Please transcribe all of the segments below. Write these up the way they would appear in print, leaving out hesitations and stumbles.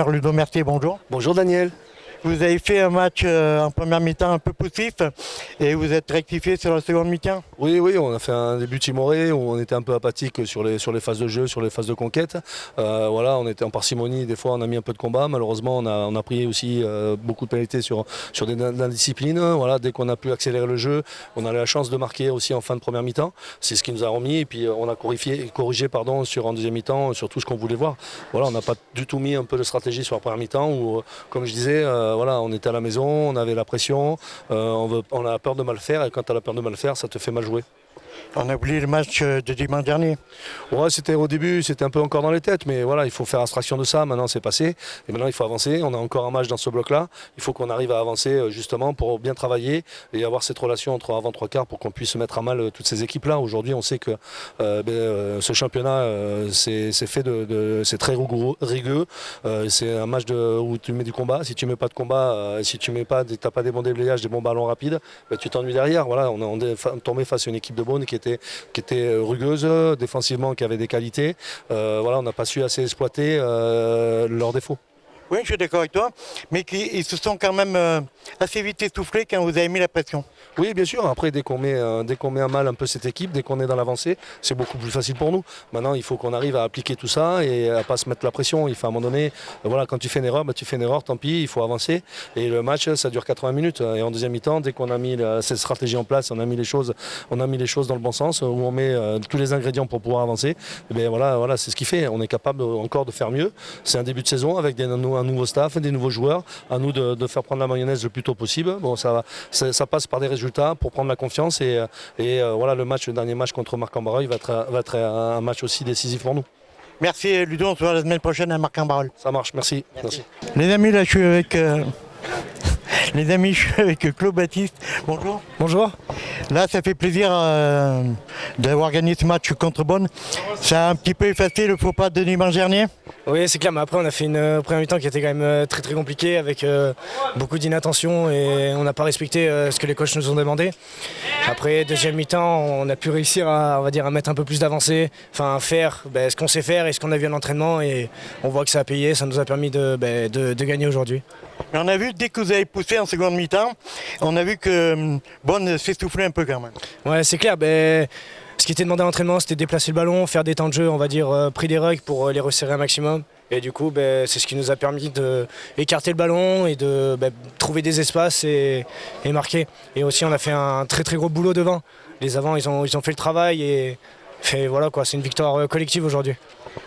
Ludo Mercier, bonjour. Bonjour Daniel. Vous avez fait un match en première mi-temps un peu poussif et vous êtes rectifié sur la seconde mi-temps. Oui, on a fait un début timoré où on était un peu apathique sur les phases de jeu, sur les phases de conquête. Voilà, on était en parcimonie, des fois on a mis un peu de combat. Malheureusement, on a pris aussi beaucoup de pénalités sur l'indiscipline. Voilà, dès qu'on a pu accélérer le jeu, on a eu la chance de marquer aussi en fin de première mi-temps. C'est ce qui nous a remis et puis on a corrigé en deuxième mi-temps sur tout ce qu'on voulait voir. Voilà, on n'a pas du tout mis un peu de stratégie sur la première mi-temps où, comme je disais, voilà, on était à la maison, on avait la pression, on a peur de mal faire et quand tu as la peur de mal faire, ça te fait mal jouer. On a oublié le match de dimanche dernier. Ouais, au début, c'était un peu encore dans les têtes, mais voilà, il faut faire abstraction de ça. Maintenant, c'est passé. Et maintenant, il faut avancer. On a encore un match dans ce bloc-là. Il faut qu'on arrive à avancer justement pour bien travailler et avoir cette relation entre avant trois quarts pour qu'on puisse mettre à mal toutes ces équipes-là. Aujourd'hui, on sait que ce championnat, c'est c'est très rigueux. C'est un match où tu mets du combat. Si tu mets pas de combat, si tu n'as pas des bons déblayages, des bons ballons rapides, tu t'ennuies derrière. Voilà, on est tombé face à une équipe de Beaune qui était rugueuse, défensivement, qui avait des qualités. Voilà, on n'a pas su assez exploiter leurs défauts. Oui, je suis d'accord avec toi, mais ils se sont quand même assez vite essoufflés quand vous avez mis la pression. Oui, bien sûr. Après, dès qu'on met à mal un peu cette équipe, dès qu'on est dans l'avancée, c'est beaucoup plus facile pour nous. Maintenant, il faut qu'on arrive à appliquer tout ça et à pas se mettre la pression. Il faut à un moment donné, voilà, quand tu fais une erreur, tu fais une erreur, tant pis, il faut avancer. Et le match, ça dure 80 minutes. Et en deuxième mi-temps, dès qu'on a mis cette stratégie en place, on a mis les choses dans le bon sens, où on met tous les ingrédients pour pouvoir avancer. Et bien voilà, c'est ce qui fait. On est capable encore de faire mieux. C'est un début de saison avec un nouveau staff, des nouveaux joueurs. À nous de faire prendre la mayonnaise le plus tôt possible. Bon, ça passe par des résultats pour prendre la confiance et voilà, le dernier match contre Marc-en-Barœul va être un match aussi décisif pour nous. Merci Ludo, on se voit la semaine prochaine à Marc-en-Barœul. Ça marche, merci. Les amis, là je suis avec Claude Baptiste. Bonjour. Bonjour. Là, ça fait plaisir d'avoir gagné ce match contre Beaune. Ça a un petit peu effacé le faux pas de dimanche dernier. Oui, c'est clair, mais après on a fait une première mi-temps qui était quand même très très compliquée avec beaucoup d'inattention et on n'a pas respecté ce que les coachs nous ont demandé. Après, deuxième mi-temps, on a pu réussir à mettre un peu plus d'avancée, enfin faire ce qu'on sait faire et ce qu'on a vu à l'entraînement et on voit que ça a payé, ça nous a permis de gagner aujourd'hui. Mais on a vu, dès que vous avez poussé en seconde mi-temps, on a vu que Beaune s'essoufflait un peu quand même. Ouais, c'est clair. Ce qui était demandé à l'entraînement, c'était de déplacer le ballon, faire des temps de jeu, on va dire, pris des rugs pour les resserrer un maximum. Et du coup, c'est ce qui nous a permis d'écarter le ballon et de trouver des espaces et marquer. Et aussi, on a fait un très très gros boulot devant. Les avants, ils ont fait le travail et voilà quoi, c'est une victoire collective aujourd'hui.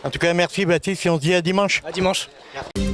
En tout cas, merci Baptiste et on se dit à dimanche. À dimanche. Merci.